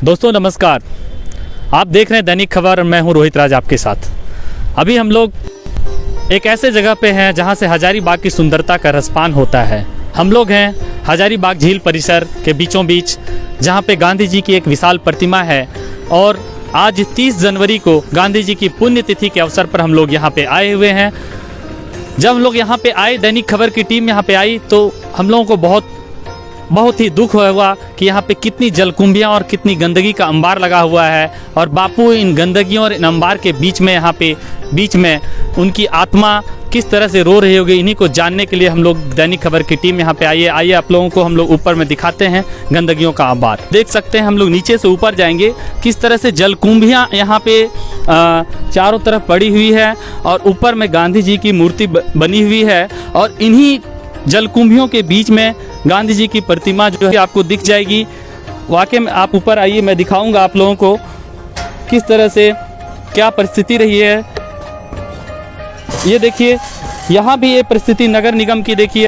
दोस्तों नमस्कार, आप देख रहे हैं दैनिक खबर और मैं हूं रोहित राज आपके साथ। अभी हम लोग एक ऐसे जगह पे हैं जहां से हजारीबाग की सुंदरता का रसपान होता है। हम लोग हैं हजारीबाग झील परिसर के बीचों बीच, जहां पे गांधी जी की एक विशाल प्रतिमा है और आज 30 जनवरी को गांधी जी की पुण्यतिथि के अवसर पर हम लोग यहाँ पे आए हुए हैं। जब हम लोग यहाँ पे आए, दैनिक खबर की टीम यहाँ पे आई, तो हम लोगों को बहुत ही दुख हुआ कि यहाँ पे कितनी जलकुंभियाँ और कितनी गंदगी का अंबार लगा हुआ है और बापू इन गंदगियों और इन अंबार के बीच में यहाँ पे बीच में उनकी आत्मा किस तरह से रो रही होगी। इन्हीं को जानने के लिए हम लोग दैनिक खबर की टीम यहाँ पे आइए आप लोगों को हम लोग ऊपर में दिखाते हैं गंदगियों का अंबार। देख सकते हैं, हम लोग नीचे से ऊपर जाएंगे किस तरह से जलकुंभियाँ यहाँ पे चारों तरफ पड़ी हुई है और ऊपर में गांधी जी की मूर्ति बनी हुई है और इन्हीं जलकुंभियों के बीच में गांधी जी की प्रतिमा जो है आपको दिख जाएगी। वाकई में आप ऊपर आइए, मैं दिखाऊंगा आप लोगों को किस तरह से क्या परिस्थिति रही है। ये देखिए, यहाँ भी ये परिस्थिति नगर निगम की देखिए,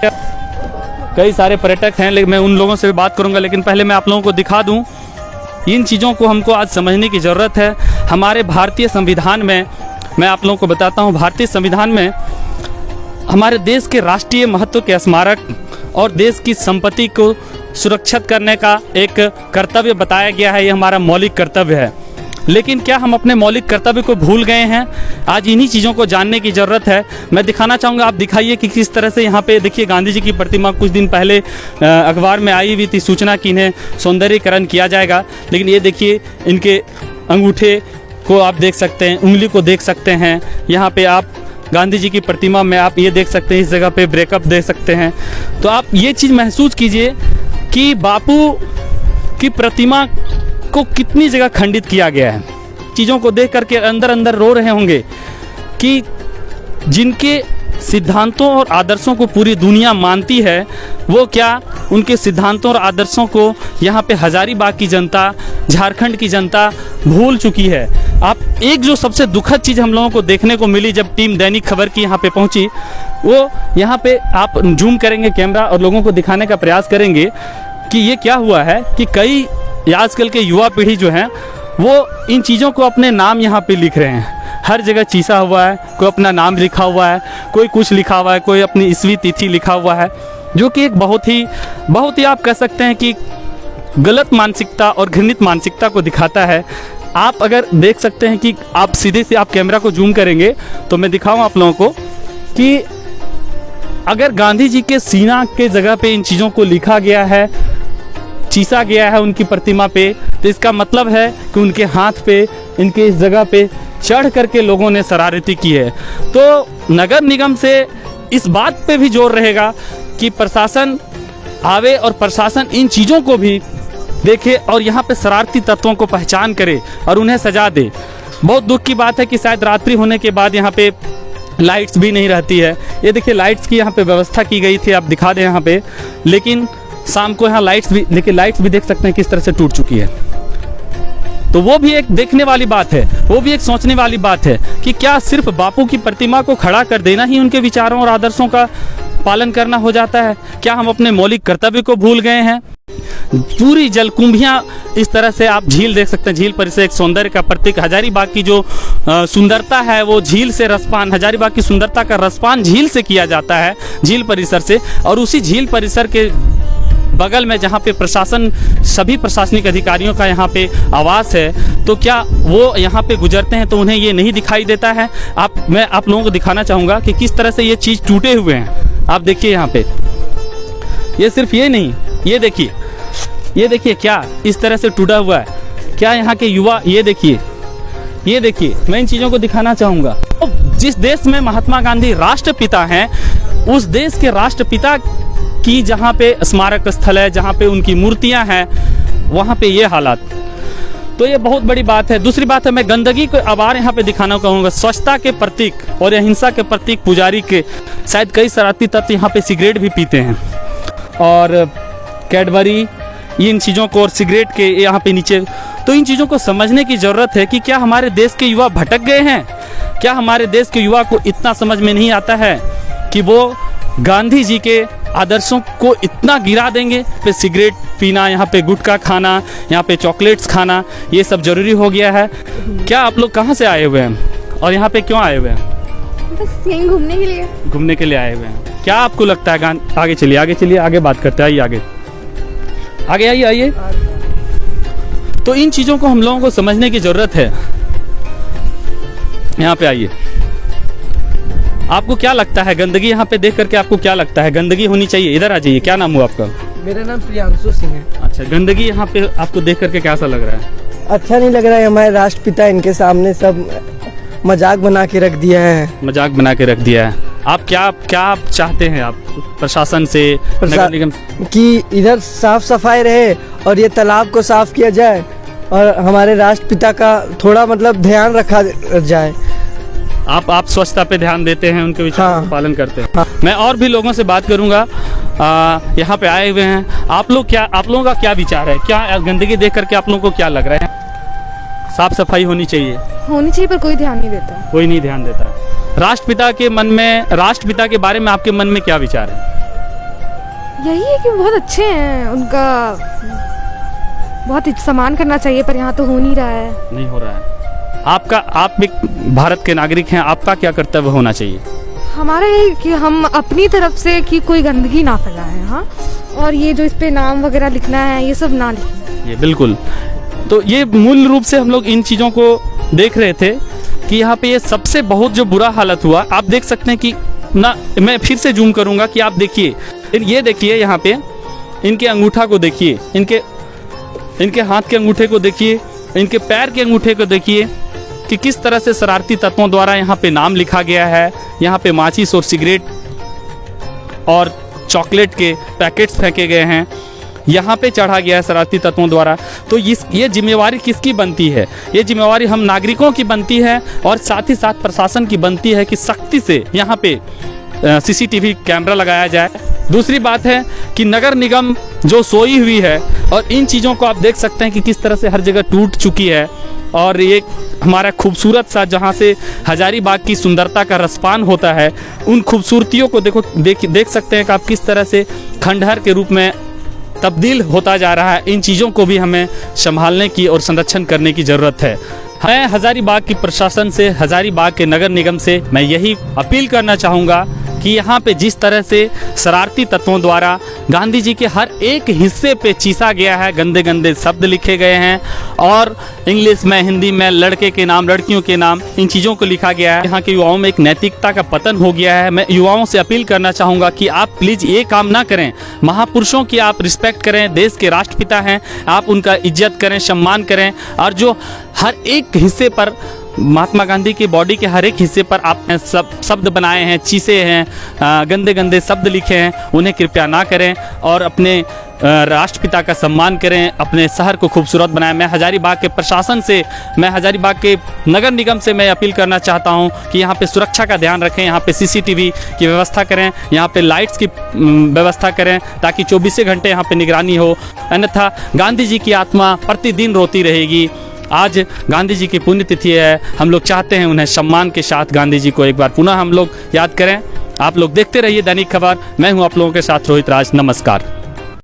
कई सारे पर्यटक हैं, लेकिन मैं उन लोगों से भी बात करूंगा। लेकिन पहले मैं आप लोगों को दिखा दूं, इन चीज़ों को हमको आज समझने की ज़रूरत है। हमारे भारतीय संविधान में, मैं आप लोगों को बताता हूँ, भारतीय संविधान में हमारे देश के राष्ट्रीय महत्व के स्मारक और देश की संपत्ति को सुरक्षित करने का एक कर्तव्य बताया गया है। ये हमारा मौलिक कर्तव्य है। लेकिन क्या हम अपने मौलिक कर्तव्य को भूल गए हैं? आज इन्हीं चीज़ों को जानने की ज़रूरत है। मैं दिखाना चाहूँगा, आप दिखाइए कि किस तरह से यहाँ पे देखिए गांधी जी की प्रतिमा कुछ दिन पहले अखबार में आई हुई थी सूचना कि इन्हें सौंदर्यीकरण किया जाएगा। लेकिन ये देखिए, इनके अंगूठे को आप देख सकते हैं, उंगली को देख सकते हैं। यहाँ पे आप गांधी जी की प्रतिमा में आप ये देख सकते हैं, इस जगह पे ब्रेकअप देख सकते हैं। तो आप ये चीज़ महसूस कीजिए कि बापू की प्रतिमा को कितनी जगह खंडित किया गया है। चीज़ों को देख करके अंदर अंदर रो रहे होंगे कि जिनके सिद्धांतों और आदर्शों को पूरी दुनिया मानती है, वो क्या उनके सिद्धांतों और आदर्शों को यहाँ पे हजारीबाग की जनता, झारखंड की जनता भूल चुकी है। आप एक जो सबसे दुखद चीज़ हम लोगों को देखने को मिली जब टीम दैनिक खबर की यहाँ पे पहुँची, वो यहाँ पे आप जूम करेंगे कैमरा और लोगों को दिखाने का प्रयास करेंगे कि ये क्या हुआ है कि कई आजकल के युवा पीढ़ी जो है वो इन चीज़ों को अपने नाम यहाँ पे लिख रहे हैं। हर जगह चीसा हुआ है, कोई अपना नाम लिखा हुआ है, कोई कुछ लिखा हुआ है, कोई अपनी ईस्वी तिथि लिखा हुआ है, जो कि एक बहुत ही आप कह सकते हैं कि गलत मानसिकता और घृणित मानसिकता को दिखाता है। आप अगर देख सकते हैं कि आप सीधे से आप कैमरा को जूम करेंगे तो मैं दिखाऊं आप लोगों को कि अगर गांधी जी के सीना के जगह पे इन चीज़ों को लिखा गया है, चीसा गया है उनकी प्रतिमा पे, तो इसका मतलब है कि उनके हाथ पे, इनके इस जगह पे चढ़ करके लोगों ने शरारती की है। तो नगर निगम से इस बात पे भी जोर रहेगा कि प्रशासन आवे और प्रशासन इन चीज़ों को भी देखे और यहाँ पे शरारती तत्वों को पहचान करे और उन्हें सजा दे। बहुत दुख की बात है कि शायद रात्रि होने के बाद यहाँ पे लाइट्स भी नहीं रहती है। ये देखिए, लाइट्स की यहाँ पे व्यवस्था की गई थी, आप दिखा दें यहाँ पे, लेकिन शाम को यहाँ लाइट्स भी देख सकते हैं किस तरह से टूट चुकी है। तो वो भी एक देखने वाली बात है, वो भी एक सोचने वाली बात है कि क्या सिर्फ बापू की प्रतिमा को खड़ा कर देना ही उनके विचारों और आदर्शों का पालन करना हो जाता है? क्या हम अपने मौलिक कर्तव्य को भूल गए हैं? पूरी जलकुंभियाँ इस तरह से आप झील देख सकते हैं, झील परिसर एक सौंदर्य का प्रतीक। हजारीबाग की जो सुंदरता है वो झील से रसपान, हजारीबाग की सुंदरता का रसपान झील से किया जाता है, झील परिसर से। और उसी झील परिसर के बगल में जहाँ पे प्रशासन, सभी प्रशासनिक अधिकारियों का यहाँ पे आवास है, तो क्या वो यहाँ पे गुजरते हैं तो उन्हें ये नहीं दिखाई देता है? मैं आप लोगों को दिखाना चाहूँगा कि किस तरह से ये चीज़ टूटे हुए हैं। आप देखिए यहाँ पे, ये सिर्फ ये नहीं, ये देखिए क्या इस तरह से टूटा हुआ है। क्या यहाँ के युवा, ये देखिए, मैं इन चीज़ों को दिखाना चाहूँगा। जिस देश में महात्मा गांधी राष्ट्रपिता हैं, उस देश के राष्ट्रपिता की जहाँ पे स्मारक स्थल है, जहाँ पे उनकी मूर्तियाँ हैं, वहाँ पे ये हालात, तो ये बहुत बड़ी बात है। दूसरी बात है, मैं गंदगी को आभार यहाँ पे दिखाना कहूँगा। स्वच्छता के प्रतीक और अहिंसा के प्रतीक पुजारी के शायद कई शरारती तत्व यहाँ पे सिगरेट भी पीते हैं और कैडबरी, इन चीज़ों को और सिगरेट के यहाँ पे नीचे। तो इन चीज़ों को समझने की ज़रूरत है कि क्या हमारे देश के युवा भटक गए हैं? क्या हमारे देश के युवा को इतना समझ में नहीं आता है कि वो गांधी जी के आदर्शों को इतना गिरा देंगे। पे सिगरेट पीना, यहाँ पे गुटखा खाना, यहाँ पे चॉकलेट्स खाना, ये सब ज़रूरी हो गया है। क्या आप लोग कहाँ से आए हुए हैं और यहाँ पे क्यों आए हुए हैं? बस यहीं घूमने के लिए। घूमने के लिए आए हुए हैं। क्या आपको लगता है आगे चलिए, आगे चलिए, आगे बात करते हैं। आइए आगे, आगे आइए, आइए। तो इन चीज़ों को हम लोगों को समझने की ज़रूरत है। यहाँ पे आइए। आपको क्या लगता है गंदगी यहाँ पे देख करके आपको क्या लगता है? गंदगी होनी चाहिए? इधर आ जाइए। क्या नाम हुआ आपका? मेरा नाम प्रियांशु सिंह है। अच्छा, गंदगी यहाँ पे आपको देख करके कैसा लग रहा है? अच्छा नहीं लग रहा है। हमारे राष्ट्रपिता इनके सामने सब मजाक बना के रख दिया है। मजाक बना के रख दिया है। आप क्या चाहते हैं आप प्रशासन से, नगर निगम कि इधर साफ सफाई रहे और ये तालाब को साफ किया जाए और हमारे राष्ट्रपिता का थोड़ा मतलब ध्यान रखा जाए। आप स्वच्छता पे ध्यान देते हैं, उनके विचारों हाँ। का पालन करते हैं। हाँ। मैं और भी लोगों से बात करूंगा। यहाँ पे आए हुए हैं। आप लोगों का क्या विचार है? क्या गंदगी देख करके आप लोगों को क्या लग रहा है? साफ सफाई होनी चाहिए पर कोई ध्यान नहीं देता। कोई नहीं ध्यान देता। राष्ट्रपिता के बारे में आपके मन में क्या विचार है? यही है कि बहुत अच्छे हैं, उनका बहुत सम्मान करना चाहिए, पर यहाँ तो हो नहीं रहा है। नहीं हो रहा है। आप एक भारत के नागरिक हैं, आपका क्या कर्तव्य होना चाहिए? हमारा ये कि हम अपनी तरफ से कि कोई गंदगी ना फैलाएं। हाँ, और ये जो इस पे नाम वगैरह लिखना है ये सब ना लिखें। ये बिल्कुल। तो ये मूल रूप से हम लोग इन चीज़ों को देख रहे थे कि यहाँ पे ये सबसे बहुत जो बुरा हालत हुआ। आप देख सकते हैं कि ना, मैं फिर से जूम करूँगा कि आप देखिए, ये देखिए यहाँ पे इनके अंगूठा को देखिए, इनके हाथ के अंगूठे को देखिए, इनके पैर के अंगूठे को देखिए कि किस तरह से शरारती तत्वों द्वारा यहाँ पे नाम लिखा गया है। यहाँ पे माचिस और सिगरेट और चॉकलेट के पैकेट्स फेंके गए हैं, यहाँ पे चढ़ा गया है शरारती तत्वों द्वारा। तो ये जिम्मेवारी किसकी बनती है? ये जिम्मेवारी हम नागरिकों की बनती है और साथ ही साथ प्रशासन की बनती है कि सख्ती से यहाँ पे सीसीटीवी कैमरा लगाया जाए। दूसरी बात है कि नगर निगम जो सोई हुई है, और इन चीज़ों को आप देख सकते हैं कि किस तरह से हर जगह टूट चुकी है। और ये हमारा खूबसूरत सा, जहाँ से हजारीबाग की सुंदरता का रसपान होता है, उन खूबसूरतियों को देख सकते हैं कि आप किस तरह से खंडहर के रूप में तब्दील होता जा रहा है। इन चीज़ों को भी हमें संभालने की और संरक्षण करने की ज़रूरत है। मैं हजारीबाग की प्रशासन से, हजारीबाग के नगर निगम से मैं यही अपील करना चाहूँगा कि यहाँ पे जिस तरह से शरारती तत्वों द्वारा गांधी जी के हर एक हिस्से पे चीसा गया है, गंदे गंदे शब्द लिखे गए हैं और इंग्लिश में, हिंदी में लड़के के नाम, लड़कियों के नाम, इन चीज़ों को लिखा गया है। यहाँ के युवाओं में एक नैतिकता का पतन हो गया है। मैं युवाओं से अपील करना चाहूँगा कि आप प्लीज़ ये काम ना करें। महापुरुषों की आप रिस्पेक्ट करें, देश के राष्ट्रपिता हैं, आप उनका इज्जत करें, सम्मान करें। और जो हर एक हिस्से पर, महात्मा गांधी की बॉडी के हर एक हिस्से पर आपने शब्द बनाए हैं, चीसे हैं, गंदे गंदे शब्द लिखे हैं, उन्हें कृपया ना करें और अपने राष्ट्रपिता का सम्मान करें, अपने शहर को खूबसूरत बनाएं। मैं हजारीबाग के प्रशासन से, मैं हजारीबाग के नगर निगम से मैं अपील करना चाहता हूं कि यहाँ पे सुरक्षा का ध्यान रखें, यहाँ पे सीसीटीवी की व्यवस्था करें, यहाँ पे लाइट्स की व्यवस्था करें ताकि 24 घंटे यहाँ पे निगरानी हो। अन्यथा गांधी जी की आत्मा प्रतिदिन रोती रहेगी। आज गांधी जी की पुण्यतिथि है, हम लोग चाहते हैं उन्हें सम्मान के साथ गांधी जी को एक बार पुनः हम लोग याद करें। आप लोग देखते रहिए दैनिक खबर। मैं हूं आप लोगों के साथ रोहित राज। नमस्कार।